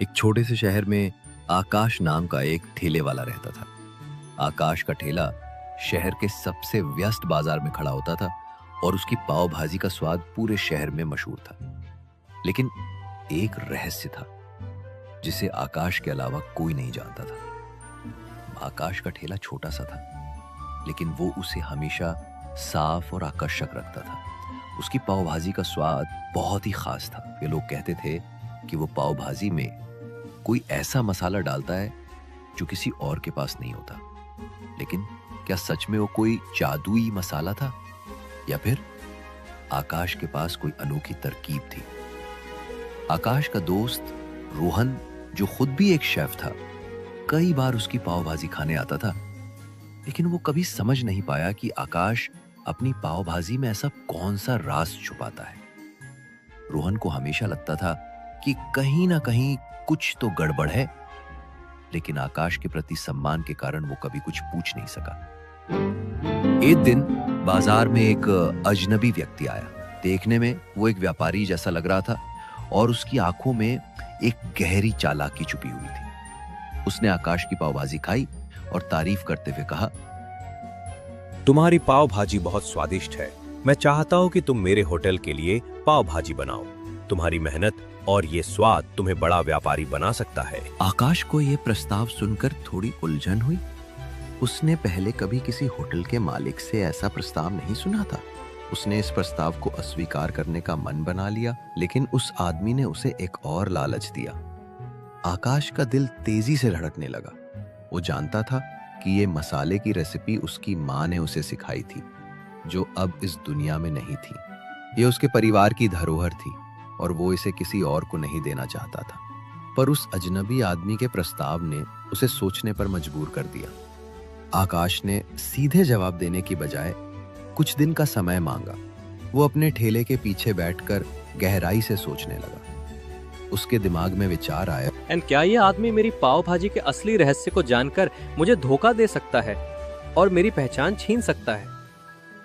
एक छोटे से शहर में आकाश नाम का एक ठेले वाला रहता था। आकाश का ठेला शहर के सबसे व्यस्त बाजार में खड़ा होता था और उसकी पाव भाजी का स्वाद पूरे शहर में मशहूर था। लेकिन एक रहस्य था जिसे आकाश के अलावा कोई नहीं जानता था। आकाश का ठेला छोटा सा था, लेकिन वो उसे हमेशा साफ और आकर्षक रखता था। उसकी पाव भाजी का स्वाद बहुत ही खास था। ये लोग कहते थे कि वो पाव भाजी में कोई ऐसा मसाला डालता है जो किसी और के पास नहीं होता। लेकिन क्या सच में वो कोई जादुई मसाला था, या फिर आकाश के पास कोई अनोखी तरकीब थी? आकाश का दोस्त रोहन, जो खुद भी एक शेफ था, कई बार उसकी पाव भाजी खाने आता था। लेकिन वो कभी समझ नहीं पाया कि आकाश अपनी पाव भाजी में ऐसा कौन सा राज छुपाता है। रोहन को हमेशा लगता था कि कहीं ना कहीं कुछ तो गड़बड़ है, लेकिन आकाश के प्रति सम्मान के कारण वो कभी कुछ पूछ नहीं सका। एक दिन बाजार में एक अजनबी व्यक्ति आया। देखने में वो एक व्यापारी जैसा लग रहा था और उसकी आंखों में एक गहरी चालाकी छुपी हुई थी। उसने आकाश की पाव भाजी खाई और तारीफ करते हुए कहा, तुम्हारी पाव भाजी बहुत स्वादिष्ट है। मैं चाहता हूं कि तुम मेरे होटल के लिए पाव भाजी बनाओ। तुम्हारी मेहनत और ये स्वाद तुम्हें बड़ा व्यापारी बना सकता है। आकाश को यह प्रस्ताव सुनकर थोड़ी उलझन हुई। उसने पहले कभी किसी होटल के मालिक से ऐसा प्रस्ताव नहीं सुना था। उसने इस प्रस्ताव को अस्वीकार करने का मन बना लिया, लेकिन उस आदमी ने उसे एक और लालच दिया। आकाश का दिल तेजी से धड़कने लगा। वो जानता था कि ये मसाले की रेसिपी उसकी माँ ने उसे सिखाई थी, जो अब इस दुनिया में नहीं थी। ये उसके परिवार की धरोहर थी और वो इसे किसी और को नहीं देना चाहता था। पर उस अजनबी आदमी के प्रस्ताव ने उसे सोचने पर मजबूर कर दिया। आकाश ने सीधे जवाब देने की बजाय कुछ दिन का समय मांगा। वो अपने ठेले के पीछे बैठकर गहराई से सोचने लगा। उसके दिमाग में विचार आया, एंड क्या ये आदमी मेरी पाव भाजी के असली रहस्य को जानकर मुझे धोखा दे सकता है और मेरी पहचान छीन सकता है?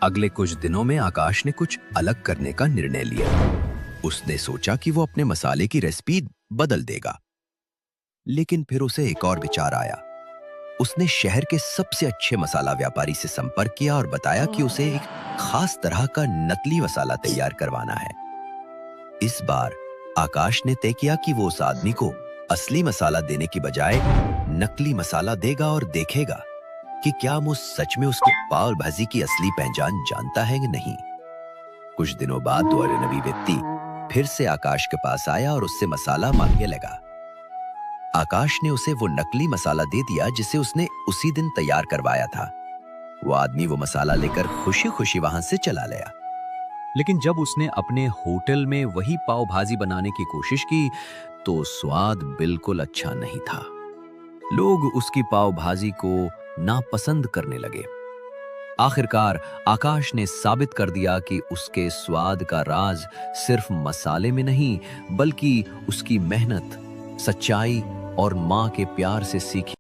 अगले कुछ दिनों में आकाश ने कुछ अलग करने का निर्णय लिया। उसने सोचा कि वो अपने मसाले की रेसिपी बदल देगा। लेकिन फिर उसे एक और विचार आया। उसने शहर के सबसे अच्छे मसाला व्यापारी से संपर्क किया और बताया कि उसे एक खास तरह का नकली मसाला तैयार करवाना है। इस बार आकाश ने तय किया कि वो उस आदमी को असली मसाला देने की बजाय नकली मसाला देगा और देखेगा कि क्या वो सच में उसकी पाव भाजी की असली पहचान जानता है कि नहीं। कुछ दिनों बाद वो अजनबी व्यक्ति फिर से आकाश के पास आया और उससे मसाला मांगने लगा। आकाश ने उसे वो नकली मसाला दे दिया जिसे उसने उसी दिन तैयार करवाया था। वो आदमी वो मसाला लेकर खुशी खुशी वहां से चला गया। लेकिन जब उसने अपने होटल में वही पाव भाजी बनाने की कोशिश की तो स्वाद बिल्कुल अच्छा नहीं था। लोग उसकी पाव भाजी को नापसंद करने लगे। आखिरकार आकाश ने साबित कर दिया कि उसके स्वाद का राज सिर्फ मसाले में नहीं, बल्कि उसकी मेहनत, सच्चाई और माँ के प्यार से सीखी